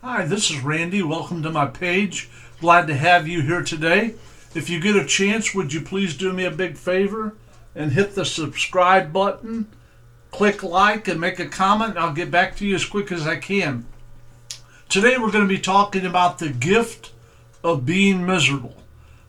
Hi, this is Randy. Welcome to my page. Glad to have you here today. If you get a chance, would you please do me a big favor and hit the subscribe button, click like, and make a comment, and I'll get back to you as quick as I can. Today we're going to be talking about the gift of being miserable.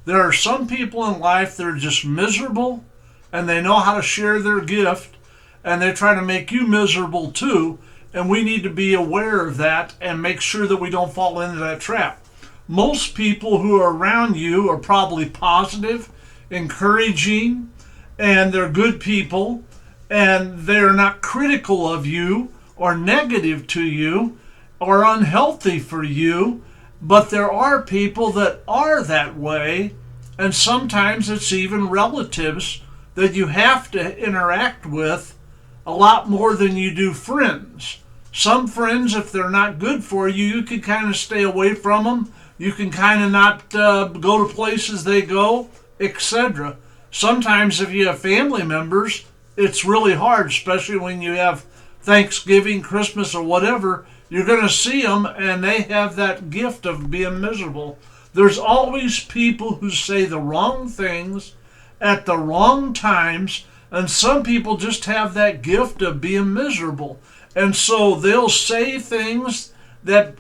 There are some people in life that are just miserable, and they know how to share their gift, and they try to make you miserable too. And we need to be aware of that and make sure that we don't fall into that trap. Most people who are around you are probably positive, encouraging, and they're good people, and they're not critical of you or negative to you or unhealthy for you. But there are people that are that way, and sometimes it's even relatives that you have to interact with a lot more than you do friends. Some friends, if they're not good for you, you can kind of stay away from them. You can kind of not go to places they go, etc. Sometimes if you have family members, it's really hard, especially when you have Thanksgiving, Christmas, or whatever. You're going to see them, and they have that gift of being miserable. There's always people who say the wrong things at the wrong times, and some people just have that gift of being miserable. And so they'll say things that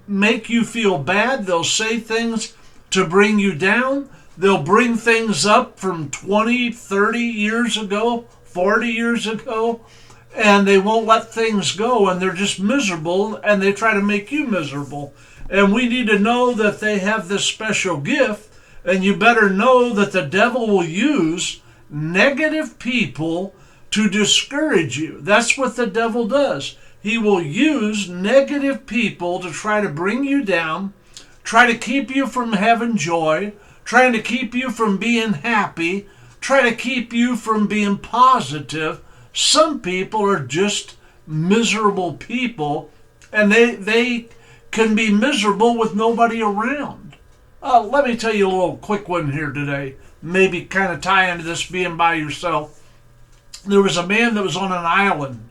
make you feel bad. They'll say things to bring you down. They'll bring things up from 20, 30 years ago, 40 years ago, and they won't let things go, and they're just miserable, and they try to make you miserable. And we need to know that they have this special gift, and you better know that the devil will use negative people to discourage you. That's what the devil does. He will use negative people to try to bring you down, try to keep you from having joy, trying to keep you from being happy, try to keep you from being positive. Some people are just miserable people, and they can be miserable with nobody around. Let me tell you a little quick one here today, maybe kind of tie into this being by yourself. There was a man that was on an island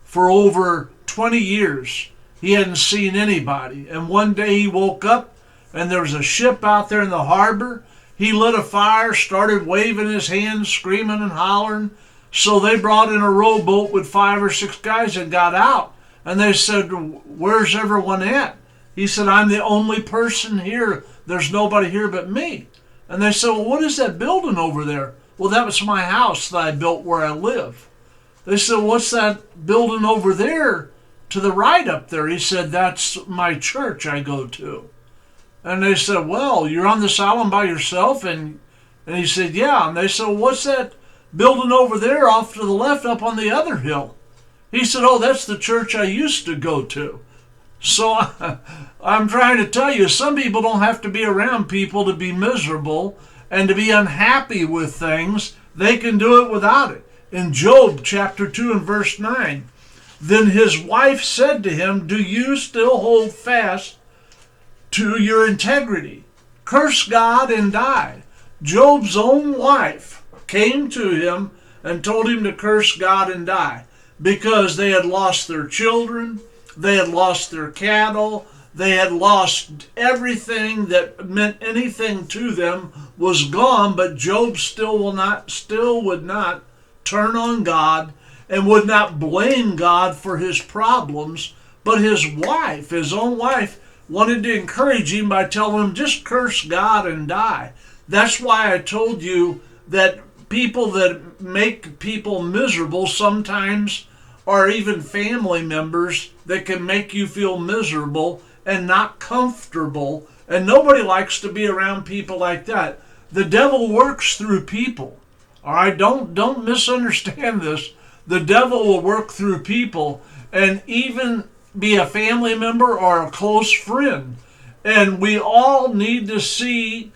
for over 20 years. He hadn't seen anybody. And one day he woke up and there was a ship out there in the harbor. He lit a fire, started waving his hands, screaming and hollering. So they brought in a rowboat with 5 or 6 guys and got out. And they said, "Where's everyone at?" He said, "I'm the only person here. There's nobody here but me." And they said, "Well, what is that building over there?" "Well, that was my house that I built where I live." They said, "What's that building over there to the right up there?" He said, "That's my church I go to." And they said, "Well, you're on this island by yourself?" And he said, "Yeah." And they said, "Well, what's that building over there off to the left up on the other hill?" He said, "Oh, that's the church I used to go to." So I'm trying to tell you, some people don't have to be around people to be miserable and to be unhappy with things. They can do it without it. In Job chapter 2 and verse 9, then his wife said to him, "Do you still hold fast to your integrity? Curse God and die." Job's own wife came to him and told him to curse God and die because they had lost their children, they had lost their cattle, they had lost everything that meant anything to them was gone. But Job still would not turn on God and would not blame God for his problems. But his wife, his own wife, wanted to encourage him by telling him, just curse God and die. That's why I told you that people that make people miserable sometimes are even family members that can make you feel miserable and not comfortable. And nobody likes to be around people like that. The devil works through people. All right, don't misunderstand this. The devil will work through people and even be a family member or a close friend. And we all want to see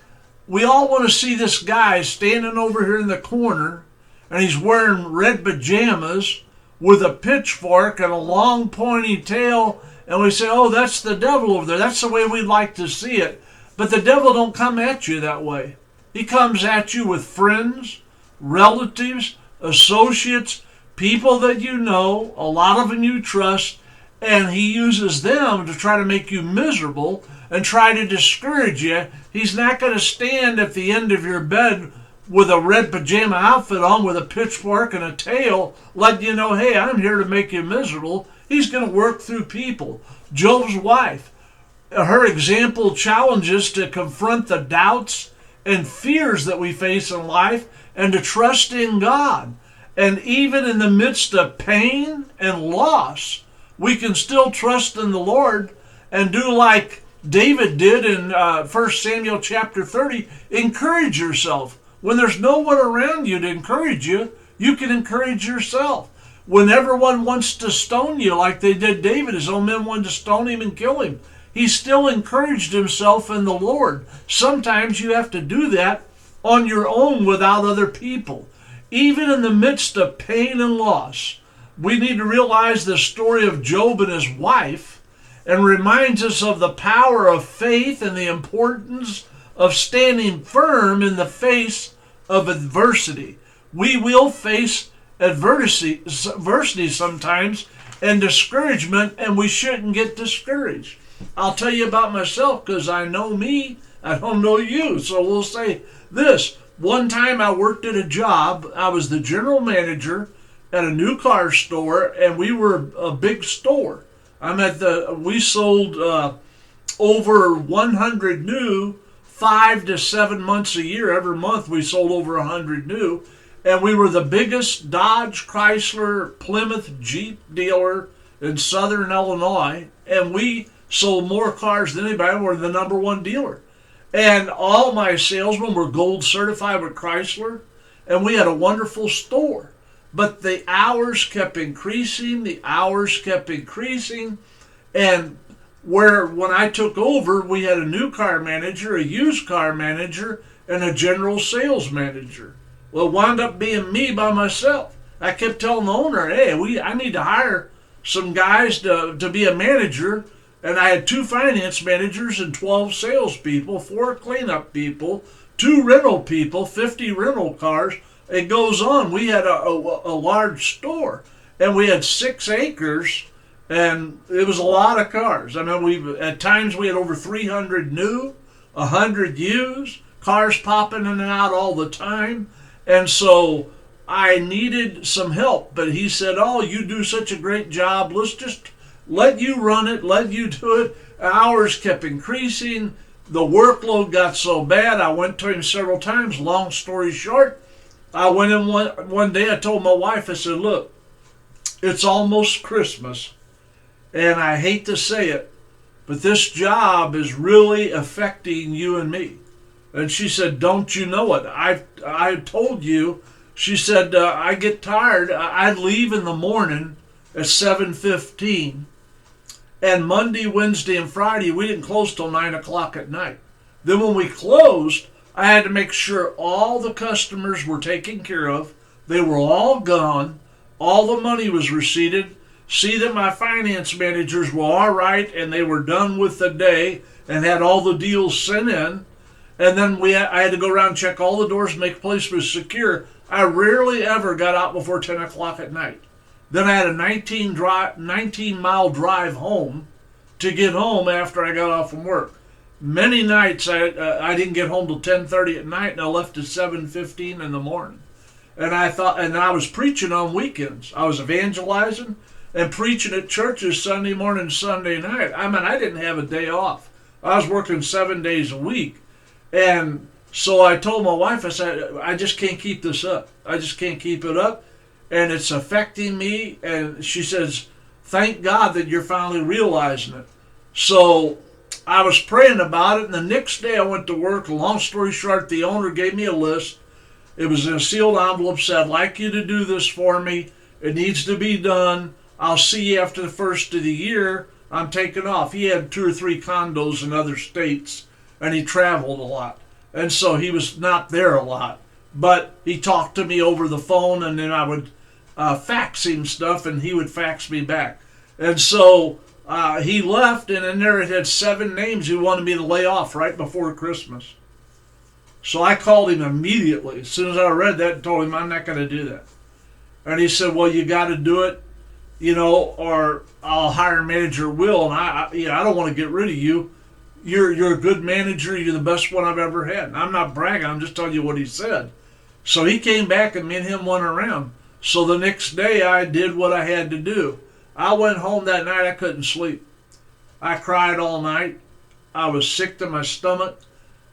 this guy standing over here in the corner, and he's wearing red pajamas with a pitchfork and a long pointy tail, and we say, "Oh, that's the devil over there." That's the way we'd like to see it. But the devil don't come at you that way. He comes at you with friends, relatives, associates, people that you know, a lot of them you trust, and he uses them to try to make you miserable and try to discourage you. He's not going to stand at the end of your bed with a red pajama outfit on with a pitchfork and a tail letting you know, hey, I'm here to make you miserable. He's going to work through people. Job's wife, her example challenges to confront the doubts and fears that we face in life and to trust in God. And even in the midst of pain and loss, we can still trust in the Lord and do like David did in 1 Samuel chapter 30, encourage yourself. When there's no one around you to encourage you, you can encourage yourself. When everyone wants to stone you like they did David, his own men wanted to stone him and kill him, he still encouraged himself in the Lord. Sometimes you have to do that on your own without other people. Even in the midst of pain and loss, we need to realize the story of Job and his wife and reminds us of the power of faith and the importance of standing firm in the face of adversity. We will face adversity sometimes and discouragement, and we shouldn't get discouraged. I'll tell you about myself because I know me, I don't know you. So we'll say this. One time I worked at a job. I was the general manager at a new car store, and we were a big store. We sold over 100 new, 5 to 7 months a year. Every month we sold over 100 new. And we were the biggest Dodge, Chrysler, Plymouth, Jeep dealer in southern Illinois. And we sold more cars than anybody. We were the number one dealer. And all my salesmen were gold certified with Chrysler. And we had a wonderful store. But the hours kept increasing. And when I took over, we had a new car manager, a used car manager, and a general sales manager. Well, it wound up being me by myself. I kept telling the owner, hey, I need to hire some guys to be a manager. And I had 2 finance managers and 12 salespeople, 4 cleanup people, 2 rental people, 50 rental cars. It goes on. We had a large store, and we had 6 acres, and it was a lot of cars. I mean, at times we had over 300 new, 100 used, cars popping in and out all the time. And so I needed some help, but he said, oh, you do such a great job. Let's just let you run it, let you do it. Hours kept increasing. The workload got so bad, I went to him several times. Long story short, I went in one day, I told my wife, I said, look, it's almost Christmas, and I hate to say it, but this job is really affecting you and me. And she said, don't you know it? I told you. She said, I get tired. I leave in the morning at 7:15. And Monday, Wednesday, and Friday, we didn't close till 9 o'clock at night. Then when we closed, I had to make sure all the customers were taken care of. They were all gone. All the money was receipted. See that my finance managers were all right and they were done with the day and had all the deals sent in. And then I had to go around and check all the doors, make the place was secure. I rarely ever got out before 10 o'clock at night. Then I had a 19-mile drive home to get home after I got off from work. Many nights I didn't get home till 10:30 at night, and I left at 7:15 in the morning. And I was preaching on weekends. I was evangelizing and preaching at churches Sunday morning, Sunday night. I mean, I didn't have a day off. I was working 7 days a week. And so I told my wife, I said, I just can't keep this up. I just can't keep it up. And it's affecting me. And she says, thank God that you're finally realizing it. So I was praying about it. And the next day I went to work. Long story short, the owner gave me a list. It was in a sealed envelope, said, I'd like you to do this for me. It needs to be done. I'll see you after the first of the year. I'm taking off. He had 2 or 3 condos in other states, and he traveled a lot. And so he was not there a lot. But he talked to me over the phone, and then I would fax him stuff, and he would fax me back. And so he left, and in there it had 7 names he wanted me to lay off right before Christmas. So I called him immediately. As soon as I read that, and told him I'm not going to do that. And he said, well, you got to do it. or I'll hire manager Will, and I don't want to get rid of you. You're a good manager. You're the best one I've ever had. And I'm not bragging. I'm just telling you what he said. So he came back, and me and him went around. So the next day, I did what I had to do. I went home that night. I couldn't sleep. I cried all night. I was sick to my stomach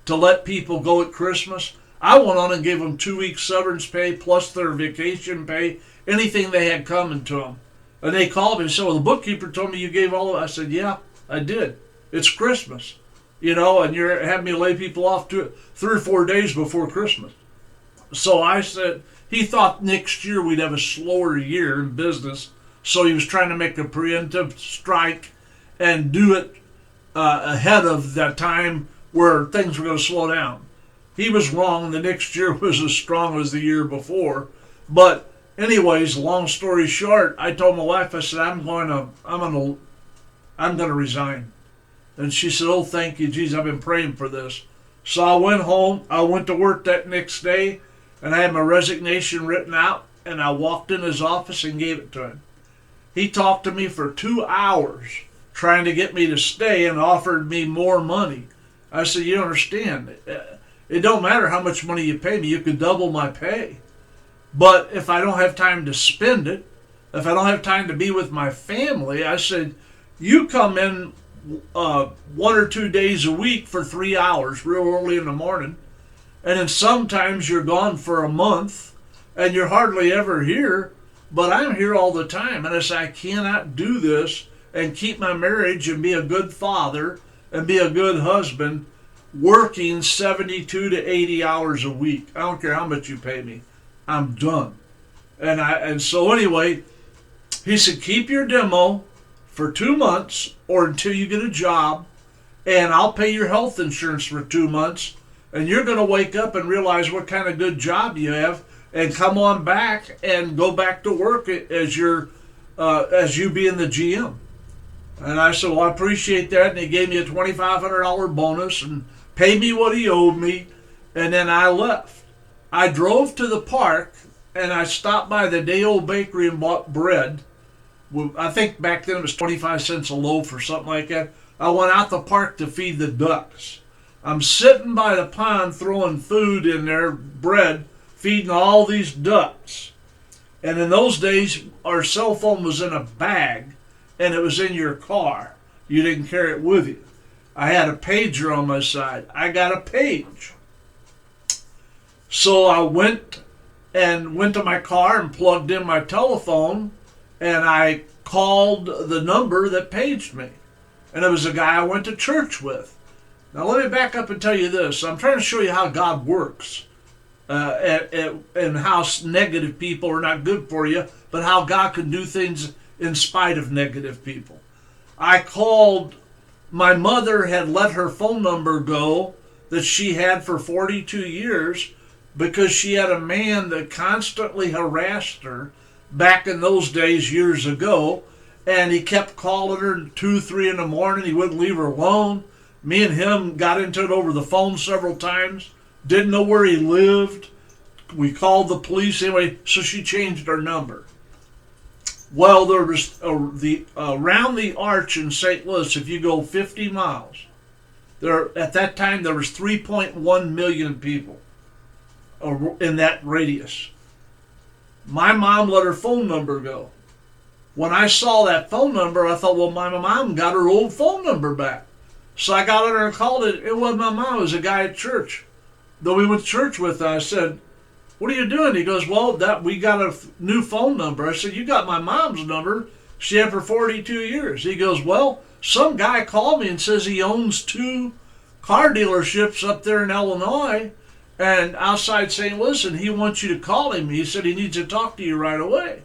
to let people go at Christmas. I went on and gave them 2 weeks severance pay plus their vacation pay, anything they had coming to them. And they called me and said, well, the bookkeeper told me you gave all of it. I said, yeah, I did. It's Christmas, and you're having me lay people off 3 or 4 days before Christmas. So I said, he thought next year we'd have a slower year in business. So he was trying to make a preemptive strike and do it ahead of that time where things were going to slow down. He was wrong. The next year was as strong as the year before. But anyways, long story short, I told my wife, I said, I'm going to resign. And she said, oh, thank you, Jesus, I've been praying for this. So I went home. I went to work that next day, and I had my resignation written out, and I walked in his office and gave it to him. He talked to me for 2 hours trying to get me to stay and offered me more money. I said, you don't understand. It don't matter how much money you pay me. You could double my pay. But if I don't have time to spend it, if I don't have time to be with my family, I said, you come in 1 or 2 days a week for 3 hours real early in the morning, and then sometimes you're gone for a month and you're hardly ever here, but I'm here all the time. And I said, I cannot do this and keep my marriage and be a good father and be a good husband working 72 to 80 hours a week. I don't care how much you pay me. I'm done. And so anyway, he said, keep your demo for 2 months or until you get a job, and I'll pay your health insurance for 2 months, and you're going to wake up and realize what kind of good job you have and come on back and go back to work as you being the GM. And I said, well, I appreciate that. And he gave me a $2,500 bonus and paid me what he owed me. And then I left. I drove to the park and I stopped by the day-old bakery and bought bread. I think back then it was 25 cents a loaf or something like that. I went out the park to feed the ducks. I'm sitting by the pond throwing food in there, bread, feeding all these ducks. And in those days, our cell phone was in a bag and it was in your car. You didn't carry it with you. I had a pager on my side. I got a page. So I went to my car and plugged in my telephone, and I called the number that paged me. And it was a guy I went to church with. Now let me back up and tell you this. I'm trying to show you how God works and how negative people are not good for you, but how God can do things in spite of negative people. I called, my mother had let her phone number go that she had for 42 years because she had a man that constantly harassed her back in those days years ago, and he kept calling her 2, 3 in the morning. He wouldn't leave her alone. Me and him got into it over the phone several times. Didn't know where he lived. We called the police anyway, so she changed her number. Well, there was around the arch in St. Louis, if you go 50 miles, at that time there was 3.1 million people in that radius. My mom let her phone number go. When I saw that phone number, I thought, well, my mom got her old phone number back. So I got on her and called it. It wasn't my mom. It was a guy at church that we went to church with. I said, what are you doing? He goes, well, we got a new phone number. I said, you got my mom's number. She had for 42 years. He goes, well, some guy called me and says he owns 2 car dealerships up there in Illinois and outside St. Louis, and he wants you to call him. He said he needs to talk to you right away.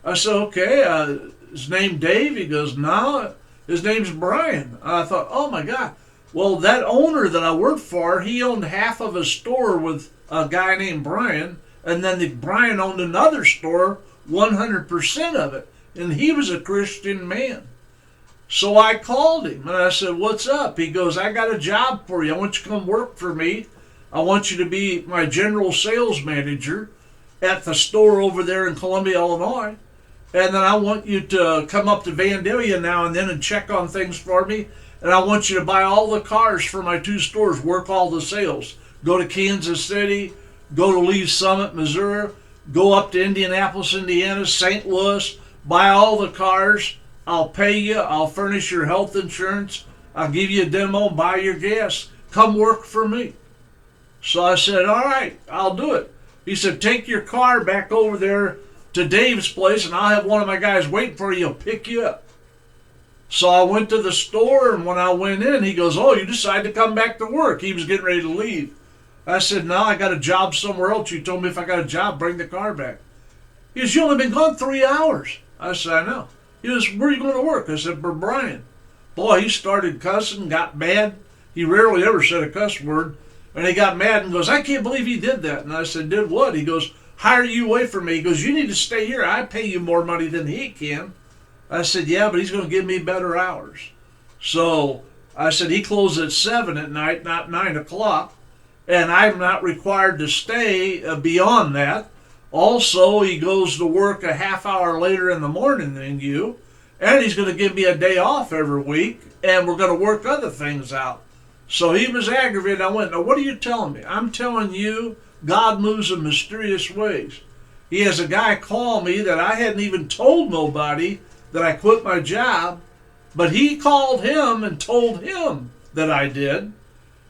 I said, okay, his name Dave? He goes, no, his name's Brian. I thought, oh my God. Well, that owner that I worked for, he owned half of a store with a guy named Brian, and then Brian owned another store, 100% of it, and he was a Christian man. So I called him, and I said, what's up? He goes, I got a job for you. I want you to come work for me. I want you to be my general sales manager at the store over there in Columbia, Illinois. and then I want you to come up to Vandalia now and then and check on things for me. And I want you to buy all the cars for my 2 stores, work all the sales. Go to Kansas City, go to Lee's Summit, Missouri, go up to Indianapolis, Indiana, St. Louis, buy all the cars. I'll pay you. I'll furnish your health insurance. I'll give you a demo, buy your gas. Come work for me. So I said, all right, I'll do it. He said, take your car back over there to Dave's place, and I'll have one of my guys waiting for you. He'll pick you up. So I went to the store, and when I went in, he goes, oh, you decided to come back to work. He was getting ready to leave. I said, no, I got a job somewhere else. You told me if I got a job, bring the car back. He goes, you only been gone 3 hours. I said, I know. He goes, where are you going to work? I said, for Brian. Boy, he started cussing, got mad. He rarely ever said a cuss word. And he got mad and goes, I can't believe he did that. And I said, did what? He goes, hire you away from me. He goes, you need to stay here. I pay you more money than he can. I said, yeah, but he's going to give me better hours. So I said, he closes at 7 at night, not 9 o'clock. And I'm not required to stay beyond that. Also, he goes to work a half hour later in the morning than you. And he's going to give me a day off every week. And we're going to work other things out. So he was aggravated. I went, now what are you telling me? I'm telling you, God moves in mysterious ways. He has a guy call me that I hadn't even told nobody that I quit my job, but he called him and told him that I did.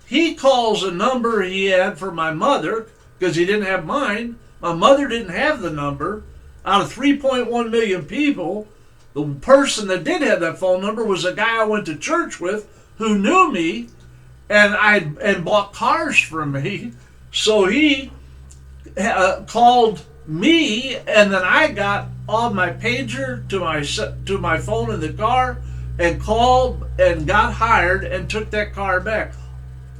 He calls a number he had for my mother because he didn't have mine. My mother didn't have the number. Out of 3.1 million people, the person that did have that phone number was a guy I went to church with who knew me and bought cars from me. So he called me, and then I got on my pager to my phone in the car and called and got hired and took that car back.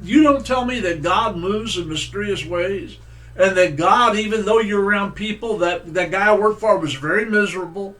You don't tell me that God moves in mysterious ways, and that God, even though you're around people, that guy I worked for was very miserable,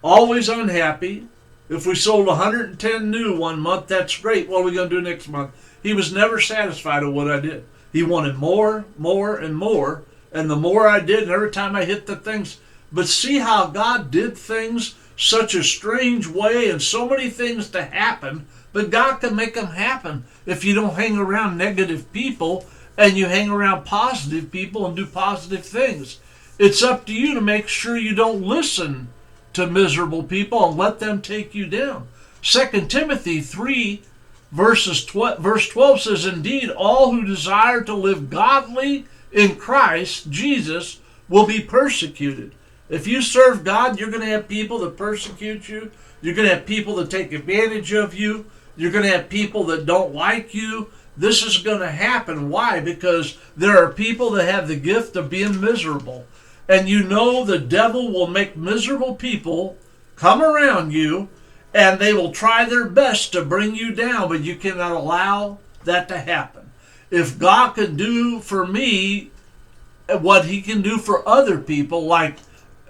always unhappy. If we sold 110 new one month, that's great. What are we going to do next month? He was never satisfied with what I did. He wanted more, more, and more. And the more I did, and every time I hit the things. But see how God did things such a strange way and so many things to happen. But God can make them happen if you don't hang around negative people and you hang around positive people and do positive things. It's up to you to make sure you don't listen to miserable people and let them take you down. 2 Timothy 3 verse 12 says, indeed, all who desire to live godly in Christ Jesus will be persecuted. If you serve God, you're going to have people that persecute you. You're going to have people that take advantage of you. You're going to have people that don't like you. This is going to happen. Why? Because there are people that have the gift of being miserable. And you know the devil will make miserable people come around you, and they will try their best to bring you down, but you cannot allow that to happen. If God can do for me what he can do for other people, like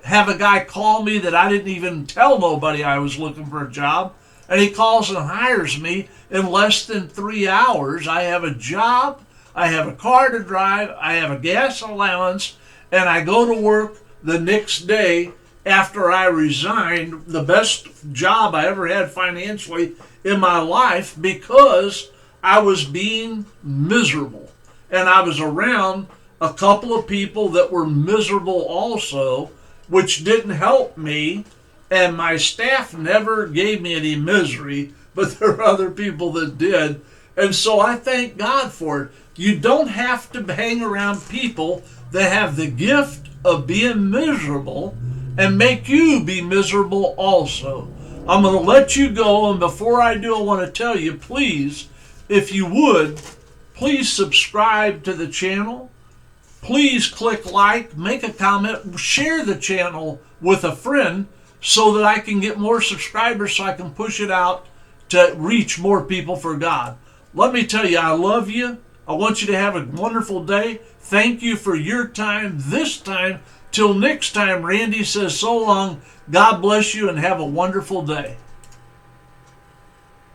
have a guy call me that I didn't even tell nobody I was looking for a job, and he calls and hires me in less than 3 hours. I have a job, I have a car to drive, I have a gas allowance, and I go to work the next day after I resigned, the best job I ever had financially in my life, because I was being miserable. And I was around a couple of people that were miserable also, which didn't help me. And my staff never gave me any misery, but there are other people that did. And so I thank God for it. You don't have to hang around people that have the gift of being miserable and make you be miserable also. I'm going to let you go, and before I do, I want to tell you, please, if you would, please subscribe to the channel. Please click like, make a comment, share the channel with a friend so that I can get more subscribers so I can push it out to reach more people for God. Let me tell you, I love you. I want you to have a wonderful day. Thank you for your time this time. Till next time, Randy says so long. God bless you and have a wonderful day.